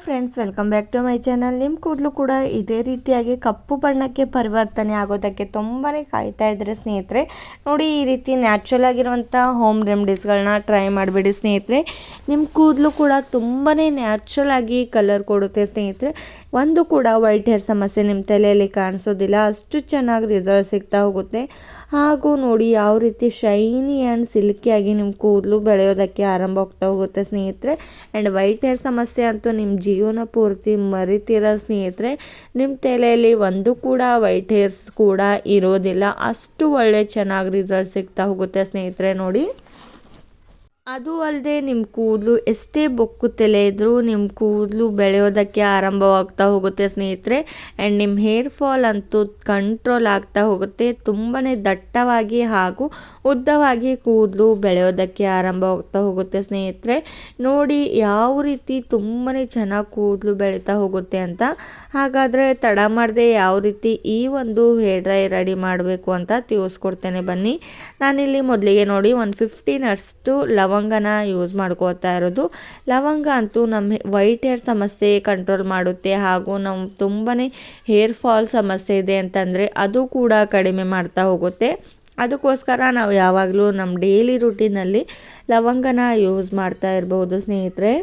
Friends, welcome back to my channel. ನಿಮ್ಮ ಕೂದಲು ಕೂಡ ಇದೇ ರೀತಿಯಾಗಿ ಕಪ್ಪು ಬಣ್ಣಕ್ಕೆ ಪರಿವರ್ತನೆ ಆಗೋದಕ್ಕೆ ತುಂಬಾ ಕಾಯ್ತಾ ಇದ್ದರೆ ಸ್ನೇಹಿತರೆ, ನೋಡಿ ಈ ರೀತಿ ನ್ಯಾಚುರಲ್ ಆಗಿರುವಂಥ ಹೋಮ್ ರೆಮಿಡೀಸ್ಗಳನ್ನ ಟ್ರೈ ಮಾಡಿಬಿಡಿ ಸ್ನೇಹಿತರೆ. ನಿಮ್ಮ ಕೂದಲು ಕೂಡ ತುಂಬಾ ನ್ಯಾಚುರಲ್ ಆಗಿ ಕಲರ್ ಕೊಡುತ್ತೆ ಸ್ನೇಹಿತರೆ. ಒಂದು ಕೂಡ ವೈಟ್ ಹೇರ್ ಸಮಸ್ಯೆ ನಿಮ್ಮ ತಲೆಯಲ್ಲಿ ಕಾಣಿಸೋದಿಲ್ಲ, ಅಷ್ಟು ಚೆನ್ನಾಗಿ ರಿಸಲ್ಟ್ ಸಿಗ್ತಾ ಹೋಗುತ್ತೆ. ಹಾಗೂ ನೋಡಿ ಯಾವ ರೀತಿ ಶೈನಿ ಆ್ಯಂಡ್ ಸಿಲ್ಕಿಯಾಗಿ ನಿಮ್ಮ ಕೂದಲು ಬೆಳೆಯೋದಕ್ಕೆ ಆರಂಭ ಆಗ್ತಾ ಹೋಗುತ್ತೆ ಸ್ನೇಹಿತರೆ. ಆ್ಯಂಡ್ ವೈಟ್ ಹೇರ್ ಸಮಸ್ಯೆ ಅಂತೂ ನಿಮ್ಮ ಜೀವನ ಪೂರ್ತಿ ಮರಿತೀರ ಸ್ನೇಹಿತರೆ. ನಿಮ್ಮ ತಲೆಯಲ್ಲಿ ಒಂದು ಕೂಡ ವೈಟ್ ಹೇರ್ಸ್ ಕೂಡ ಇರೋದಿಲ್ಲ, ಅಷ್ಟು ಒಳ್ಳೆ ಚೆನ್ನಾಗಿ ರಿಸಲ್ಟ್ ಸಿಗ್ತಾ ಹೋಗುತ್ತೆ ಸ್ನೇಹಿತರೆ. ನೋಡಿ, ಅದು ಅಲ್ಲದೆ ನಿಮ್ಮ ಕೂದಲು ಎಷ್ಟೇ ಬೊಕ್ಕು ತಲೆ ಇದ್ದರೂ ನಿಮ್ಮ ಕೂದಲು ಬೆಳೆಯೋದಕ್ಕೆ ಆರಂಭವಾಗ್ತಾ ಹೋಗುತ್ತೆ ಸ್ನೇಹಿತರೆ. ಆ್ಯಂಡ್ ನಿಮ್ಮ ಹೇರ್ ಫಾಲ್ ಅಂತೂ ಕಂಟ್ರೋಲ್ ಆಗ್ತಾ ಹೋಗುತ್ತೆ. ತುಂಬಾ ದಟ್ಟವಾಗಿ ಹಾಗೂ ಉದ್ದವಾಗಿ ಕೂದಲು ಬೆಳೆಯೋದಕ್ಕೆ ಆರಂಭವಾಗ್ತಾ ಹೋಗುತ್ತೆ ಸ್ನೇಹಿತರೆ. ನೋಡಿ ಯಾವ ರೀತಿ ತುಂಬಾ ಚೆನ್ನಾಗಿ ಕೂದಲು ಬೆಳೀತಾ ಹೋಗುತ್ತೆ ಅಂತ. ಹಾಗಾದರೆ ತಡ ಮಾಡದೆ ಯಾವ ರೀತಿ ಈ ಒಂದು ಹೇರ್ ಡ್ರೈ ರೆಡಿ ಮಾಡಬೇಕು ಅಂತ ತಿಳಿಸ್ಕೊಡ್ತೇನೆ ಬನ್ನಿ. ನಾನಿಲ್ಲಿ ಮೊದಲಿಗೆ ನೋಡಿ 115 ಅಷ್ಟು ಲವಂಗನ ಯೂಸ್ ಮಾಡ್ಕೋತಾ ಇರೋದು. ಲವಂಗ ಅಂತೂ ನಮ್ಮ ವೈಟ್ ಹೇರ್ ಸಮಸ್ಯೆ ಕಂಟ್ರೋಲ್ ಮಾಡುತ್ತೆ, ಹಾಗೂ ನಮ್ಮ ತುಂಬಾ ಹೇರ್ ಫಾಲ್ ಸಮಸ್ಯೆ ಇದೆ ಅಂತಂದರೆ ಅದು ಕೂಡ ಕಡಿಮೆ ಮಾಡ್ತಾ ಹೋಗುತ್ತೆ. ಅದಕ್ಕೋಸ್ಕರ ನಾವು ಯಾವಾಗಲೂ ನಮ್ಮ ಡೈಲಿ ರುಟೀನಲ್ಲಿ ಲವಂಗನ ಯೂಸ್ ಮಾಡ್ತಾ ಇರ್ಬೋದು ಸ್ನೇಹಿತರೆ.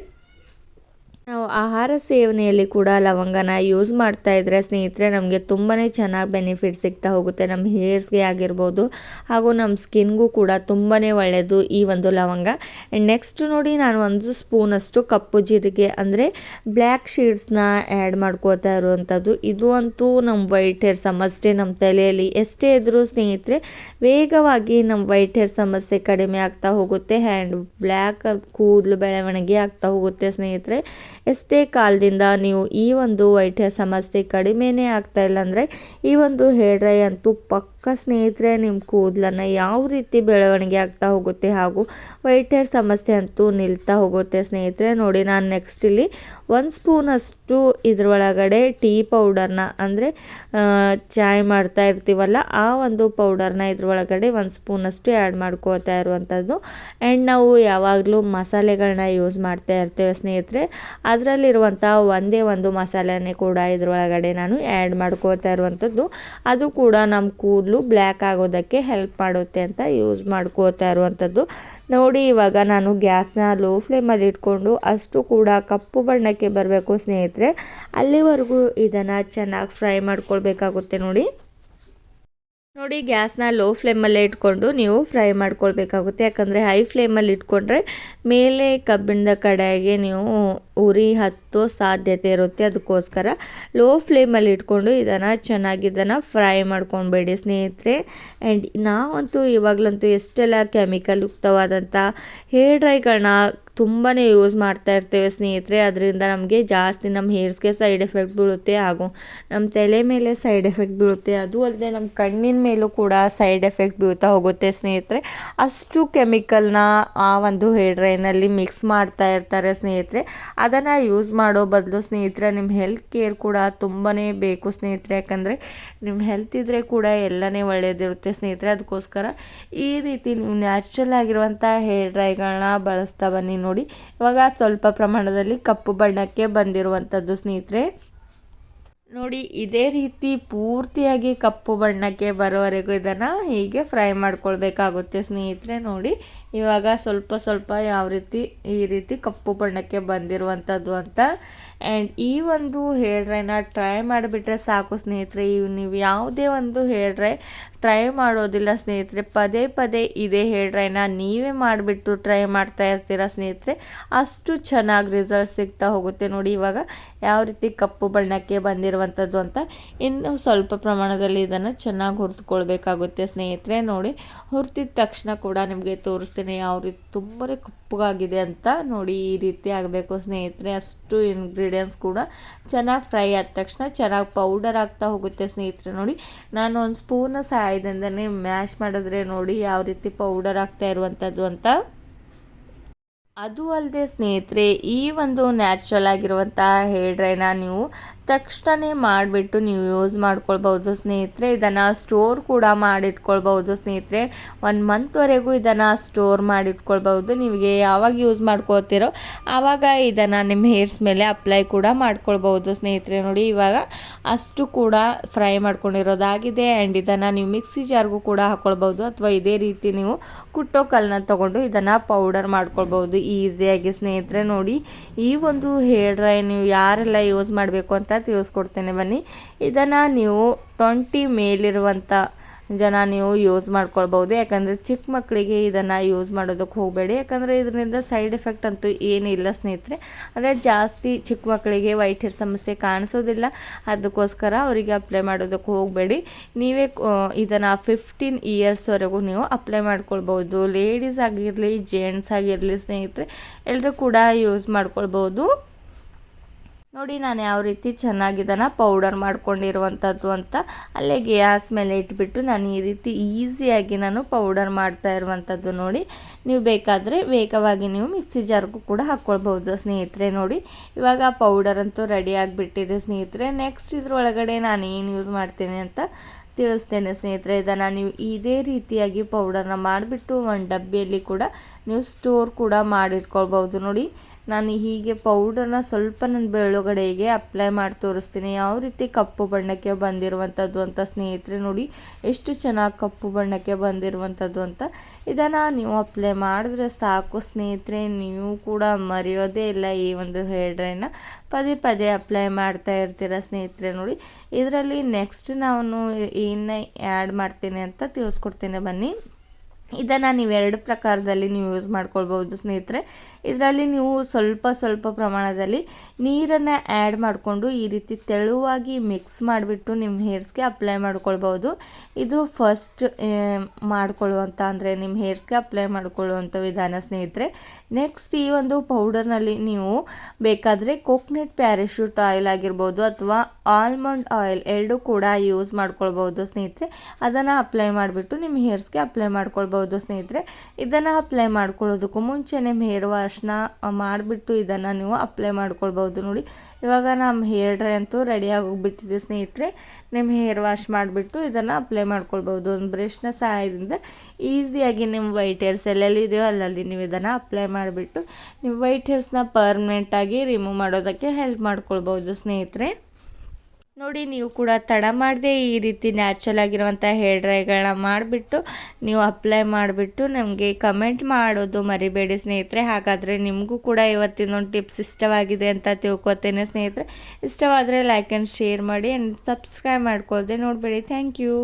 ನಾವು ಆಹಾರ ಸೇವನೆಯಲ್ಲಿ ಕೂಡ ಲವಂಗನ ಯೂಸ್ ಮಾಡ್ತಾ ಇದ್ದರೆ ಸ್ನೇಹಿತರೆ, ನಮಗೆ ತುಂಬಾ ಚೆನ್ನಾಗಿ ಬೆನಿಫಿಟ್ ಸಿಗ್ತಾ ಹೋಗುತ್ತೆ. ನಮ್ಮ ಹೇರ್ಸ್ಗೆ ಆಗಿರ್ಬೋದು ಹಾಗೂ ನಮ್ಮ ಸ್ಕಿನ್ಗೂ ಕೂಡ ತುಂಬಾ ಒಳ್ಳೆಯದು ಈ ಒಂದು ಲವಂಗ. ಆ್ಯಂಡ್ ನೆಕ್ಸ್ಟ್ ನೋಡಿ, ನಾನು 1 ಸ್ಪೂನಷ್ಟು ಕಪ್ಪು ಜೀರಿಗೆ ಅಂದರೆ ಬ್ಲ್ಯಾಕ್ ಶೀಡ್ಸ್ನ ಆ್ಯಡ್ ಮಾಡ್ಕೋತಾ ಇರುವಂಥದ್ದು. ಇದು ಅಂತೂ ನಮ್ಮ ವೈಟ್ ಹೇರ್ ಸಮಸ್ಯೆ ನಮ್ಮ ತಲೆಯಲ್ಲಿ ಎಷ್ಟೇ ಇದ್ದರೂ ಸ್ನೇಹಿತರೆ, ವೇಗವಾಗಿ ನಮ್ಮ ವೈಟ್ ಹೇರ್ ಸಮಸ್ಯೆ ಕಡಿಮೆ ಆಗ್ತಾ ಹೋಗುತ್ತೆ. ಆ್ಯಂಡ್ ಬ್ಲ್ಯಾಕ್ ಕೂದಲು ಬೆಳವಣಿಗೆ ಆಗ್ತಾ ಹೋಗುತ್ತೆ ಸ್ನೇಹಿತರೆ. ಎಷ್ಟೇ ಕಾಲದಿಂದ ನೀವು ಈ ಒಂದು ವೈಟ್ ಹೇರ್ ಸಮಸ್ಯೆ ಕಡಿಮೆನೇ ಆಗ್ತಾ ಇಲ್ಲ ಅಂದರೆ ಈ ಒಂದು ಹೇರ್ ಡ್ರೈ ಅಂತೂ ಪಕ್ಕ ಸ್ನೇಹಿತರೆ ನಿಮ್ಮ ಕೂದಲನ್ನು ಯಾವ ರೀತಿ ಬೆಳವಣಿಗೆ ಆಗ್ತಾ ಹೋಗುತ್ತೆ ಹಾಗೂ ವೈಟ್ ಹೇರ್ ಸಮಸ್ಯೆ ಅಂತೂ ನಿಲ್ತಾ ಹೋಗುತ್ತೆ ಸ್ನೇಹಿತರೆ. ನೋಡಿ, ನಾನು ನೆಕ್ಸ್ಟ್ ಇಲ್ಲಿ 1 ಸ್ಪೂನಷ್ಟು ಇದ್ರೊಳಗಡೆ ಟೀ ಪೌಡರ್ನ ಅಂದರೆ ಚಾಯ್ ಮಾಡ್ತಾ ಇರ್ತೀವಲ್ಲ ಆ ಒಂದು ಪೌಡರ್ನ ಇದ್ರೊಳಗಡೆ 1 ಸ್ಪೂನಷ್ಟು ಆ್ಯಡ್ ಮಾಡ್ಕೋತಾ ಇರುವಂಥದ್ದು. ಆ್ಯಂಡ್ ನಾವು ಯಾವಾಗಲೂ ಮಸಾಲೆಗಳನ್ನ ಯೂಸ್ ಮಾಡ್ತಾ ಇರ್ತೇವೆ ಸ್ನೇಹಿತರೆ, ಅದರಲ್ಲಿರುವಂಥ ಒಂದೇ ಒಂದು ಮಸಾಲೆನೇ ಕೂಡ ಇದರೊಳಗಡೆ ನಾನು ಆ್ಯಡ್ ಮಾಡ್ಕೋತಾ ಇರುವಂಥದ್ದು. ಅದು ಕೂಡ ನಮ್ಮ ಕೂದಲು ಬ್ಲ್ಯಾಕ್ ಆಗೋದಕ್ಕೆ ಹೆಲ್ಪ್ ಮಾಡುತ್ತೆ ಅಂತ ಯೂಸ್ ಮಾಡ್ಕೋತಾ ಇರುವಂಥದ್ದು. ನೋಡಿ, ಇವಾಗ ನಾನು ಗ್ಯಾಸ್ನ ಲೋ ಫ್ಲೇಮಲ್ಲಿ ಇಟ್ಕೊಂಡು ಅಷ್ಟು ಕೂಡ ಕಪ್ಪು ಬಣ್ಣಕ್ಕೆ ಬರಬೇಕು ಸ್ನೇಹಿತರೆ, ಅಲ್ಲಿವರೆಗೂ ಇದನ್ನು ಚೆನ್ನಾಗಿ ಫ್ರೈ ಮಾಡ್ಕೊಳ್ಬೇಕಾಗುತ್ತೆ. ನೋಡಿ, ಗ್ಯಾಸ್ನ ಲೋ ಫ್ಲೇಮಲ್ಲೇ ಇಟ್ಕೊಂಡು ನೀವು ಫ್ರೈ ಮಾಡ್ಕೊಳ್ಬೇಕಾಗುತ್ತೆ. ಯಾಕಂದರೆ ಹೈ ಫ್ಲೇಮಲ್ಲಿ ಇಟ್ಕೊಂಡ್ರೆ ಮೇಲೆ ಕಬ್ಬಿಣದ ಕಡೆಗೆ ನೀವು ಉರಿ ಹತ್ತೋ ಸಾಧ್ಯತೆ ಇರುತ್ತೆ. ಅದಕ್ಕೋಸ್ಕರ ಲೋ ಫ್ಲೇಮಲ್ಲಿ ಇಟ್ಕೊಂಡು ಇದನ್ನು ಫ್ರೈ ಮಾಡ್ಕೊಳ್ಬೇಡಿ ಸ್ನೇಹಿತರೆ. ಆ್ಯಂಡ್ ನಾವಂತೂ ಇವಾಗಲಂತೂ ಎಷ್ಟೆಲ್ಲ ಕೆಮಿಕಲ್ ಯುಕ್ತವಾದಂಥ ಹೇರ್ ಡ್ರೈಗಳನ್ನ ತುಂಬಾ ಯೂಸ್ ಮಾಡ್ತಾ ಇರ್ತೇವೆ ಸ್ನೇಹಿತರೆ. ಅದರಿಂದ ನಮಗೆ ಜಾಸ್ತಿ ನಮ್ಮ ಹೇರ್ಸ್ಗೆ ಸೈಡ್ ಎಫೆಕ್ಟ್ ಬೀಳುತ್ತೆ ಹಾಗೂ ನಮ್ಮ ತಲೆ ಮೇಲೆ ಸೈಡ್ ಎಫೆಕ್ಟ್ ಬೀಳುತ್ತೆ. ಅದು ಅಲ್ಲದೆ ನಮ್ಮ ಕಣ್ಣಿನ ಮೇಲೂ ಕೂಡ ಸೈಡ್ ಎಫೆಕ್ಟ್ ಬೀಳ್ತಾ ಹೋಗುತ್ತೆ ಸ್ನೇಹಿತರೆ. ಅಷ್ಟು ಕೆಮಿಕಲ್ನ ಆ ಒಂದು ಹೇರ್ ಡ್ರೈನಲ್ಲಿ ಮಿಕ್ಸ್ ಮಾಡ್ತಾ ಇರ್ತಾರೆ ಸ್ನೇಹಿತರೆ. ಅದನ್ನು ಯೂಸ್ ಮಾಡೋ ಬದಲು ಸ್ನೇಹಿತರೆ ನಿಮ್ಮ ಹೆಲ್ತ್ ಕೇರ್ ಕೂಡ ತುಂಬಾ ಬೇಕು ಸ್ನೇಹಿತರೆ. ಯಾಕಂದರೆ ನಿಮ್ಮ ಹೆಲ್ತ್ ಇದ್ದರೆ ಕೂಡ ಎಲ್ಲನೇ ಒಳ್ಳೆಯದಿರುತ್ತೆ ಸ್ನೇಹಿತರೆ. ಅದಕ್ಕೋಸ್ಕರ ಈ ರೀತಿ ನೀವು ನ್ಯಾಚುರಲ್ ಆಗಿರುವಂಥ ಹೇರ್ ಡ್ರೈಗಳನ್ನ ಬಳಸ್ತಾ ಬನ್ನಿ. ನೋಡಿ, ಇವಾಗ ಸ್ವಲ್ಪ ಪ್ರಮಾಣದಲ್ಲಿ ಕಪ್ಪು ಬಣ್ಣಕ್ಕೆ ಬಂದಿರುವಂಥದ್ದು ಸ್ನೇಹಿತರೆ. ನೋಡಿ, ಇದೇ ರೀತಿ ಪೂರ್ತಿಯಾಗಿ ಕಪ್ಪು ಬಣ್ಣಕ್ಕೆ ಬರೋವರೆಗೂ ಇದನ್ನು ಹೀಗೆ ಫ್ರೈ ಮಾಡ್ಕೊಳ್ಬೇಕಾಗುತ್ತೆ ಸ್ನೇಹಿತರೆ. ನೋಡಿ, ಇವಾಗ ಸ್ವಲ್ಪ ಈ ರೀತಿ ಕಪ್ಪು ಬಣ್ಣಕ್ಕೆ ಬಂದಿರುವಂಥದ್ದು ಅಂತ. ಆ್ಯಂಡ್ ಈ ಒಂದು ಹೇರ್ ಡ್ರೈನ ಟ್ರೈ ಮಾಡಿಬಿಟ್ರೆ ಸಾಕು ಸ್ನೇಹಿತರೆ. ನೀವು ಯಾವುದೇ ಒಂದು ಹೇರ್ ಡ್ರೈ ಟ್ರೈ ಮಾಡೋದಿಲ್ಲ ಸ್ನೇಹಿತರೆ, ಪದೇ ಇದೇ ಹೇರ್ ಡ್ರೈನ ನೀವೇ ಮಾಡಿಬಿಟ್ಟು ಟ್ರೈ ಮಾಡ್ತಾ ಇರ್ತೀರ ಸ್ನೇಹಿತರೆ. ಅಷ್ಟು ಚೆನ್ನಾಗಿ ರಿಸಲ್ಟ್ ಸಿಗ್ತಾ ಹೋಗುತ್ತೆ. ನೋಡಿ, ಇವಾಗ ಯಾವ ರೀತಿ ಕಪ್ಪು ಬಣ್ಣಕ್ಕೆ ಬಂದಿರುವಂಥದ್ದು ಅಂತ. ಇನ್ನು ಸ್ವಲ್ಪ ಪ್ರಮಾಣದಲ್ಲಿ ಇದನ್ನು ಚೆನ್ನಾಗಿ ಹುರಿದುಕೊಳ್ಬೇಕಾಗುತ್ತೆ ಸ್ನೇಹಿತರೆ. ನೋಡಿ, ಹುರಿದಿದ ತಕ್ಷಣ ಕೂಡ ನಿಮಗೆ ತೋರಿಸ್ತೀನಿ ಯಾವ ರೀತಿ ತುಂಬಾ ಕಪ್ಪಗಾಗಿದೆ ಅಂತ. ನೋಡಿ, ಈ ರೀತಿ ಆಗಬೇಕು ಸ್ನೇಹಿತರೆ. ಅಷ್ಟು ಇಂಗ್ರೀಡಿಯೆಂಟ್ಸ್ ಕೂಡ ಚೆನ್ನಾಗಿ ಫ್ರೈ ಆದ ತಕ್ಷಣ ಚೆನ್ನಾಗಿ ಪೌಡರ್ ಆಗ್ತಾ ಹೋಗುತ್ತೆ ಸ್ನೇಹಿತರೆ. ನೋಡಿ, ನಾನು 1 ಸ್ಪೂನ್ ಸಹಾಯದಿಂದನೇ ಮ್ಯಾಶ್ ಮಾಡಿದ್ರೆ ನೋಡಿ ಯಾವ ರೀತಿ ಪೌಡರ್ ಆಗ್ತಾ ಇರುವಂಥದ್ದು ಅಂತ. ಅದು ಅಲ್ಲದೆ ಸ್ನೇಹಿತರೆ, ಈ ಒಂದು ನ್ಯಾಚುರಲ್ ಆಗಿರುವಂಥ ಹೇರ್ ಡ್ರೈನ ನೀವು ತಕ್ಷಣ ಮಾಡಿಬಿಟ್ಟು ನೀವು ಯೂಸ್ ಮಾಡ್ಕೊಳ್ಬೋದು ಸ್ನೇಹಿತರೆ. ಇದನ್ನು ಸ್ಟೋರ್ ಕೂಡ ಮಾಡಿಟ್ಕೊಳ್ಬೋದು ಸ್ನೇಹಿತರೆ. 1 ಮಂತ್ವರೆಗೂ ಇದನ್ನು ಸ್ಟೋರ್ ಮಾಡಿಟ್ಕೊಳ್ಬೋದು. ನಿಮಗೆ ಯಾವಾಗ ಯೂಸ್ ಮಾಡ್ಕೊಳ್ತೀರೋ ಆವಾಗ ಇದನ್ನು ನಿಮ್ಮ ಹೇರ್ಸ್ ಮೇಲೆ ಅಪ್ಲೈ ಕೂಡ ಮಾಡ್ಕೊಳ್ಬೋದು ಸ್ನೇಹಿತರೆ. ನೋಡಿ ಇವಾಗ ಅಷ್ಟು ಕೂಡ ಫ್ರೈ ಮಾಡ್ಕೊಂಡಿರೋದಾಗಿದೆ. ಆ್ಯಂಡ್ ಇದನ್ನು ನೀವು ಮಿಕ್ಸಿ ಜಾರ್ಗೂ ಕೂಡ ಹಾಕ್ಕೊಳ್ಬೋದು, ಅಥವಾ ಇದೇ ರೀತಿ ನೀವು ಕುಟ್ಟೋ ಕಲ್ಲನ್ನ ತೊಗೊಂಡು ಇದನ್ನು ಪೌಡರ್ ಮಾಡ್ಕೊಳ್ಬೋದು ಈಸಿಯಾಗಿ ಸ್ನೇಹಿತರೆ. ನೋಡಿ ಈ ಒಂದು ಹೇರ್ ಡ್ರೈ ನೀವು ಯಾರೆಲ್ಲ ಯೂಸ್ ಮಾಡಬೇಕು ಅಂತ ತಿಳಿಸ್ಕೊಡ್ತೇನೆ ಬನ್ನಿ. ಇದನ್ನು ನೀವು 20 ಮೇಲಿರುವಂಥ ಜನ ನೀವು ಯೂಸ್ ಮಾಡ್ಕೊಳ್ಬೋದು. ಯಾಕಂದರೆ ಚಿಕ್ಕ ಮಕ್ಕಳಿಗೆ ಇದನ್ನು ಯೂಸ್ ಮಾಡೋದಕ್ಕೆ ಹೋಗಬೇಡಿ, ಯಾಕಂದರೆ ಇದರಿಂದ ಸೈಡ್ ಎಫೆಕ್ಟ್ ಅಂತೂ ಏನಿಲ್ಲ ಸ್ನೇಹಿತರೆ. ಅಂದರೆ ಜಾಸ್ತಿ ಚಿಕ್ಕ ಮಕ್ಕಳಿಗೆ ವೈಟ್ ಹೇರ್ ಸಮಸ್ಯೆ ಕಾಣಿಸೋದಿಲ್ಲ, ಅದಕ್ಕೋಸ್ಕರ ಅವರಿಗೆ ಅಪ್ಲೈ ಮಾಡೋದಕ್ಕೆ ಹೋಗಬೇಡಿ. ನೀವೇ ಇದನ್ನು 15 ಇಯರ್ಸ್ವರೆಗೂ ನೀವು ಅಪ್ಲೈ ಮಾಡ್ಕೊಳ್ಬೋದು. ಲೇಡೀಸ್ ಆಗಿರಲಿ ಜೆಂಟ್ಸ್ ಆಗಿರಲಿ ಸ್ನೇಹಿತರೆ, ಎಲ್ಲರೂ ಕೂಡ ಯೂಸ್ ಮಾಡ್ಕೊಳ್ಬೋದು. ನೋಡಿ ನಾನು ಯಾವ ರೀತಿ ಚೆನ್ನಾಗಿ ಇದನ್ನು ಪೌಡರ್ ಮಾಡ್ಕೊಂಡಿರುವಂಥದ್ದು ಅಂತ ಅಲ್ಲೇ ಗ್ಯಾಸ್ ಮೇಲೆ ಇಟ್ಬಿಟ್ಟು ನಾನು ಈ ರೀತಿ ಈಸಿಯಾಗಿ ನಾನು ಪೌಡರ್ ಮಾಡ್ತಾ ಇರುವಂಥದ್ದು. ನೋಡಿ ನೀವು ಬೇಕಾದರೆ ವೇಗವಾಗಿ ನೀವು ಮಿಕ್ಸಿ ಜಾರ್ಗೂ ಕೂಡ ಹಾಕ್ಕೊಳ್ಬೋದು ಸ್ನೇಹಿತರೆ. ನೋಡಿ ಇವಾಗ ಪೌಡರ್ ಅಂತೂ ರೆಡಿ ಆಗಿಬಿಟ್ಟಿದೆ ಸ್ನೇಹಿತರೆ. ನೆಕ್ಸ್ಟ್ ಇದ್ರೊಳಗಡೆ ನಾನು ಏನು ಯೂಸ್ ಮಾಡ್ತೀನಿ ಅಂತ ತಿಳಿಸ್ತೇನೆ ಸ್ನೇಹಿತರೆ. ಇದನ್ನು ನೀವು ಇದೇ ರೀತಿಯಾಗಿ ಪೌಡರ್ನ ಮಾಡಿಬಿಟ್ಟು ಒಂದು ಡಬ್ಬಿಯಲ್ಲಿ ಕೂಡ ನೀವು ಸ್ಟೋರ್ ಕೂಡ ಮಾಡಿಟ್ಕೊಳ್ಬೋದು. ನೋಡಿ ನಾನು ಹೀಗೆ ಪೌಡರ್ನ ಸ್ವಲ್ಪ ನನ್ನ ಬೆಳಗಡೆಗೆ ಅಪ್ಲೈ ಮಾಡಿ ತೋರಿಸ್ತೀನಿ ಯಾವ ರೀತಿ ಕಪ್ಪು ಬಣ್ಣಕ್ಕೆ ಬಂದಿರುವಂಥದ್ದು ಅಂತ ಸ್ನೇಹಿತರೆ. ನೋಡಿ ಎಷ್ಟು ಚೆನ್ನಾಗಿ ಕಪ್ಪು ಬಣ್ಣಕ್ಕೆ ಬಂದಿರುವಂಥದ್ದು ಅಂತ. ಇದನ್ನು ನೀವು ಅಪ್ಲೈ ಮಾಡಿದ್ರೆ ಸಾಕು ಸ್ನೇಹಿತರೆ, ನೀವು ಕೂಡ ಮರೆಯೋದೇ ಇಲ್ಲ ಈ ಒಂದು ಹೇರ್ ಡ್ರೈನ. ಪದೇ ಅಪ್ಲೈ ಮಾಡ್ತಾ ಇರ್ತೀರ ಸ್ನೇಹಿತರೆ. ನೋಡಿ ಇದರಲ್ಲಿ ನೆಕ್ಸ್ಟ್ ನಾನು ಏನು ಆ್ಯಡ್ ಮಾಡ್ತೀನಿ ಅಂತ ತಿಳಿಸ್ಕೊಡ್ತೀನಿ ಬನ್ನಿ. ಇದನ್ನು ನೀವು 2 ಪ್ರಕಾರದಲ್ಲಿ ನೀವು ಯೂಸ್ ಮಾಡ್ಕೊಳ್ಬೋದು ಸ್ನೇಹಿತರೆ. ಇದರಲ್ಲಿ ನೀವು ಸ್ವಲ್ಪ ಪ್ರಮಾಣದಲ್ಲಿ ನೀರನ್ನು ಆ್ಯಡ್ ಮಾಡಿಕೊಂಡು ಈ ರೀತಿ ತೆಳುವಾಗಿ ಮಿಕ್ಸ್ ಮಾಡಿಬಿಟ್ಟು ನಿಮ್ಮ ಹೇರ್ಸ್ಗೆ ಅಪ್ಲೈ ಮಾಡ್ಕೊಳ್ಬೋದು. ಇದು ಫಸ್ಟ್ ಮಾಡ್ಕೊಳ್ಳುವಂಥ ಅಂದರೆ ನಿಮ್ಮ ಹೇರ್ಸ್ಗೆ ಅಪ್ಲೈ ಮಾಡ್ಕೊಳ್ಳುವಂಥ ವಿಧಾನ ಸ್ನೇಹಿತರೆ. ನೆಕ್ಸ್ಟ್ ಈ ಒಂದು ಪೌಡರ್ನಲ್ಲಿ ನೀವು ಬೇಕಾದರೆ ಕೋಕೋನಟ್ ಪ್ಯಾರಾಶೂಟ್ ಆಯಿಲ್ ಆಗಿರ್ಬೋದು ಅಥವಾ ಆಲ್ಮಂಡ್ ಆಯಿಲ್ ಎರಡೂ ಕೂಡ ಯೂಸ್ ಮಾಡ್ಕೊಳ್ಬೋದು ಸ್ನೇಹಿತರೆ. ಅದನ್ನು ಅಪ್ಲೈ ಮಾಡಿಬಿಟ್ಟು ನಿಮ್ಮ ಹೇರ್ಸ್ಗೆ ಅಪ್ಲೈ ಮಾಡ್ಕೊಳ್ಬೋದು ಸ್ನೇಹಿತರೆ. ಇದನ್ನು ಅಪ್ಲೈ ಮಾಡ್ಕೊಳ್ಳೋದಕ್ಕೂ ಮುಂಚೆ ನಿಮ್ಮ ಹೇರ್ ವಾಶ್ನ ಮಾಡಿಬಿಟ್ಟು ಇದನ್ನು ನೀವು ಅಪ್ಲೈ ಮಾಡ್ಕೊಳ್ಬೋದು. ನೋಡಿ ಇವಾಗ ನಮ್ಮ ಹೇರ್ ಡ್ರೈ ಅಂತೂ ರೆಡಿಯಾಗಿ ಹೋಗ್ಬಿಟ್ಟಿದೆ ಸ್ನೇಹಿತರೆ. ನಿಮ್ಮ ಹೇರ್ ವಾಶ್ ಮಾಡಿಬಿಟ್ಟು ಇದನ್ನು ಅಪ್ಲೈ ಮಾಡ್ಕೊಳ್ಬೋದು. ಒಂದು ಬ್ರಷ್ನ ಸಹಾಯದಿಂದ ಈಸಿಯಾಗಿ ನಿಮ್ಮ ವೈಟ್ ಹೇರ್ಸ್ ಎಲ್ಲೆಲ್ಲಿದೆಯೋ ಅಲ್ಲಲ್ಲಿ ನೀವು ಇದನ್ನು ಅಪ್ಲೈ ಮಾಡಿಬಿಟ್ಟು ನಿಮ್ಮ ವೈಟ್ ಹೇರ್ಸ್ನ ಪರ್ಮನೆಂಟಾಗಿ ರಿಮೂವ್ ಮಾಡೋದಕ್ಕೆ ಹೆಲ್ಪ್ ಮಾಡ್ಕೊಳ್ಬೋದು ಸ್ನೇಹಿತರೆ. ನೋಡಿ ನೀವು ಕೂಡ ತಡ ಮಾಡದೆ ಈ ರೀತಿ ನ್ಯಾಚುರಲ್ ಆಗಿರುವಂಥ ಹೇರ್ ಡ್ರೈಗಳನ್ನ ಮಾಡಿಬಿಟ್ಟು ನೀವು ಅಪ್ಲೈ ಮಾಡಿಬಿಟ್ಟು ನಮಗೆ ಕಮೆಂಟ್ ಮಾಡೋದು ಮರಿಬೇಡಿ ಸ್ನೇಹಿತರೆ. ಹಾಗಾದರೆ ನಿಮಗೂ ಕೂಡ ಇವತ್ತಿನೊಂದು ಟಿಪ್ಸ್ ಇಷ್ಟವಾಗಿದೆ ಅಂತ ತಿಳ್ಕೊತೇನೆ ಸ್ನೇಹಿತರೆ. ಇಷ್ಟವಾದರೆ ಲೈಕ್ ಆ್ಯಂಡ್ ಶೇರ್ ಮಾಡಿ ಆ್ಯಂಡ್ ಸಬ್ಸ್ಕ್ರೈಬ್ ಮಾಡ್ಕೊಳ್ಳದೆ ನೋಡಬೇಡಿ. Thank you.